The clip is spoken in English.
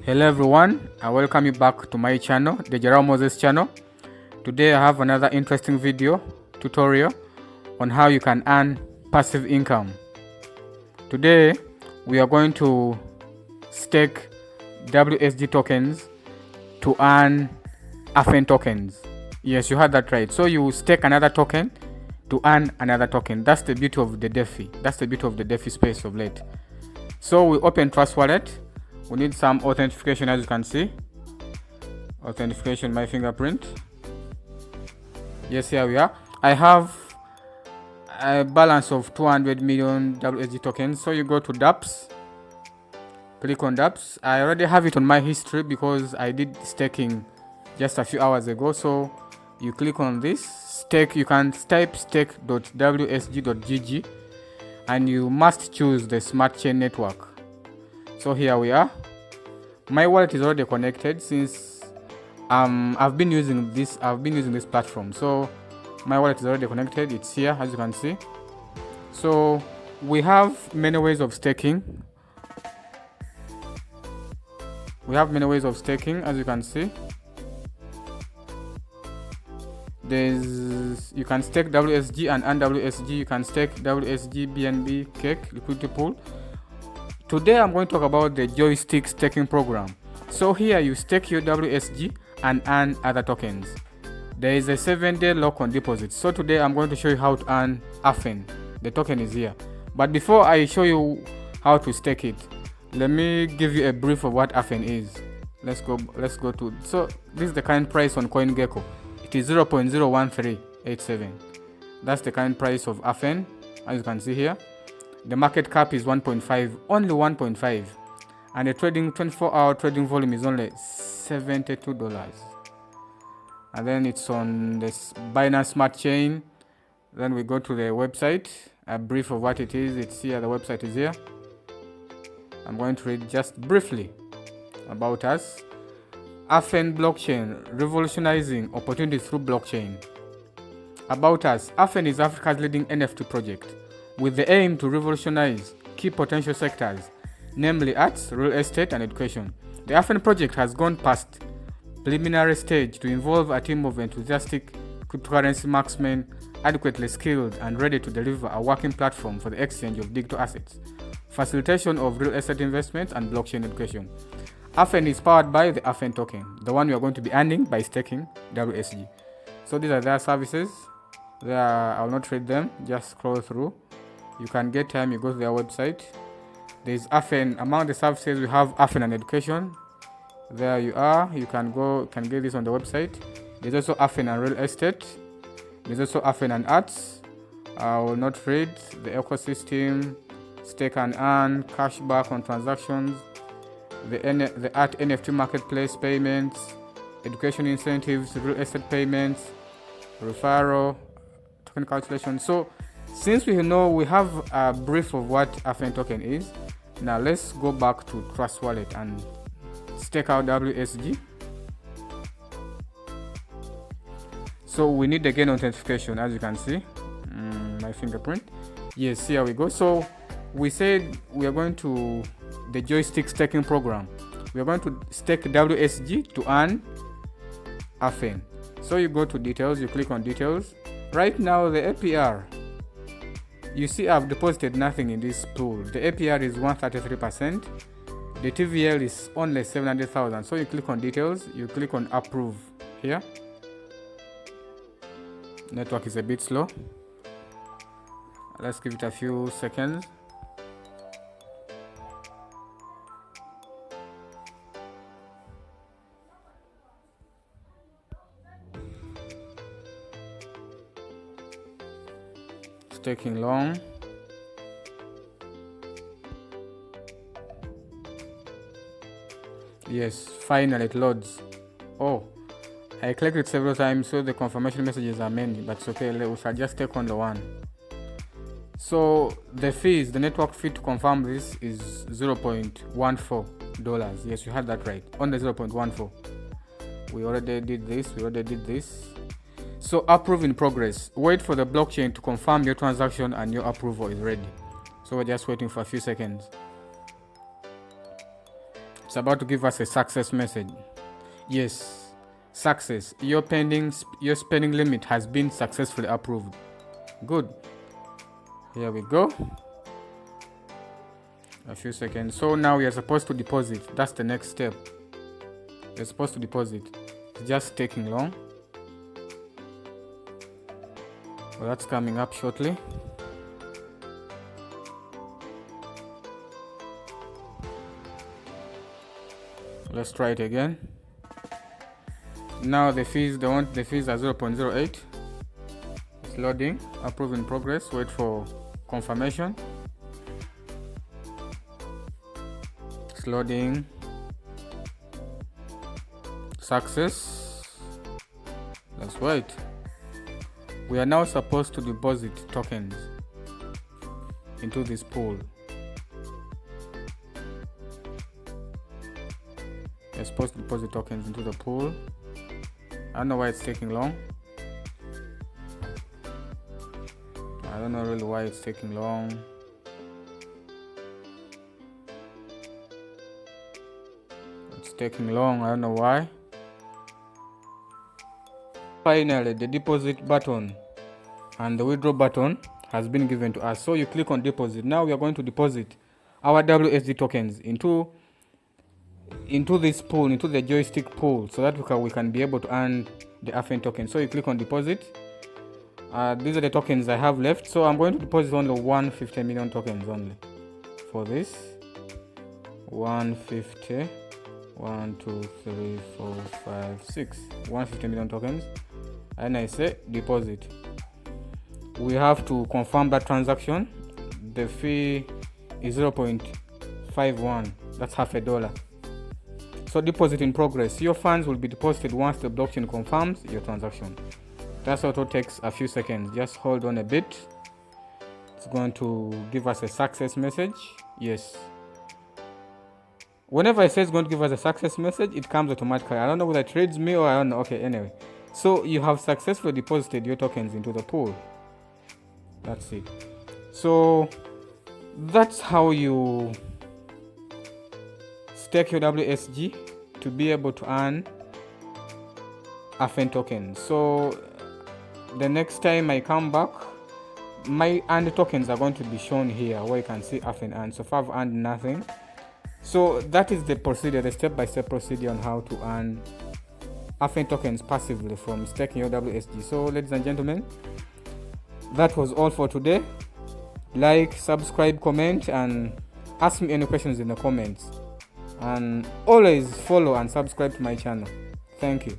Hello everyone, I welcome you back to my channel, the Gerald Moses channel. Today I have another interesting video tutorial on how you can earn passive income. Today we are going to stake WSG tokens to earn Afen tokens. Yes, you heard that right. So you stake another token to earn another token. That's the beauty of the DeFi. That's the beauty of the DeFi space of late. So we open Trust Wallet. We need some authentication, as you can see. Authentication, my fingerprint. Yes, here we are. I have a balance of 200 million WSG tokens. So you go to dApps, click on dApps. I already have it on my history because I did staking just a few hours ago. So you click on this stake. You can type stake.wsg.gg and you must choose the smart chain network. So here we are. My wallet is already connected since I've been using this platform. So my wallet is already connected. It's here, as you can see. So we have many ways of staking. As you can see. You can stake WSG and earn WSG. You can stake WSG, BNB, Cake, liquidity pool. Today I'm going to talk about the Joystick Staking Program. So here you stake your WSG and earn other tokens. There is a 7-day lock on deposit. So today I'm going to show you how to earn Afen. The token is here. But before I show you how to stake it, let me give you a brief of what Afen is. Let's go to, so this is the current price on CoinGecko. It is 0.01387. That's the current price of Afen, as you can see here. The market cap is 1.5, only 1.5, and the 24-hour trading volume is only $72. And then it's on this Binance Smart Chain. Then we go to the website, a brief of what it is. It's here, the website is here. I'm going to read just briefly about us. Afen blockchain, revolutionizing opportunities through blockchain. About us, Afen is Africa's leading NFT project, with the aim to revolutionize key potential sectors, namely arts, real estate, and education. The Afen project has gone past preliminary stage to involve a team of enthusiastic cryptocurrency marksmen, adequately skilled and ready to deliver a working platform for the exchange of digital assets, facilitation of real estate investments, and blockchain education. Afen is powered by the Afen Token, the one we are going to be earning by staking WSG. So these are their services. I will not read them, just scroll through. You can get time, you go to their website. There's Afen. Among the services we have Afen and education. There you are. You can get this on the website. There's also Afen and real estate. There's also Afen and arts. I will not read. The ecosystem, stake and earn, cashback on transactions, the art NFT marketplace payments, education incentives, real estate payments, referral, token calculation. So since we know we have a brief of what Afen token is, now let's go back to Trust Wallet and stake out WSG. So we need again authentication, as you can see, my fingerprint. Yes, here we go. So we said we are going to the Joystick Staking Program. We are going to stake WSG to earn Afen. So you go to details, you click on details. Right now the APR, you see I've deposited nothing in this pool. The APR is 133%. The TVL is only 700,000. So you click on details, you click on approve here. Network is a bit slow. Let's give it a few seconds. It's taking long. Yes, finally it loads. Oh, I clicked it several times, so the confirmation messages are many, but it's okay. We shall just take on the one. So the fees, the network fee to confirm this is $0.14. Yes, you had that right. On the 0.14. We already did this. So approve in progress. Wait for the blockchain to confirm your transaction and your approval is ready. So we're just waiting for a few seconds. It's about to give us a success message. Yes, success. Your spending limit has been successfully approved. Good. Here we go. A few seconds. So now we are supposed to deposit. That's the next step. We're supposed to deposit. It's just taking long. Well, that's coming up shortly. Let's try it again. Now the fees, they want the fees are 0.08. It's loading. Approve in progress. Wait for confirmation. It's loading. Success. Let's wait. We are now supposed to deposit tokens into this pool. We're supposed to deposit tokens into the pool. I don't know why it's taking long. I don't know really why it's taking long. It's taking long, I don't know why. Finally, the deposit button and the withdraw button has been given to us. So you click on deposit. Now we are going to deposit our WSG tokens into this pool, into the joystick pool, so that we can be able to earn the Afen token. So you click on deposit. These are the tokens I have left. So I'm going to deposit only 150 million tokens only for this. 150. 1, 2, 3, 4, 5, 6. 150 million tokens. And I say deposit. We have to confirm that transaction. The fee is 0.51. That's $0.50. So deposit in progress. Your funds will be deposited once the blockchain confirms your transaction. That also takes a few seconds. Just hold on a bit. It's going to give us a success message. Yes. Whenever it says it's going to give us a success message, it comes automatically. I don't know whether it reads me or I don't know. Okay, anyway. So you have successfully deposited your tokens into the pool. That's it. So that's how you stake your WSG to be able to earn Afen tokens. So the next time I come back, my earned tokens are going to be shown here where you can see Afen earned. So far I've earned nothing. So that is the procedure, the step-by-step procedure on how to earn Afen tokens passively from staking your WSG. So ladies and gentlemen, that was all for today. Like, subscribe, comment, and ask me any questions in the comments. And always follow and subscribe to my channel. Thank you.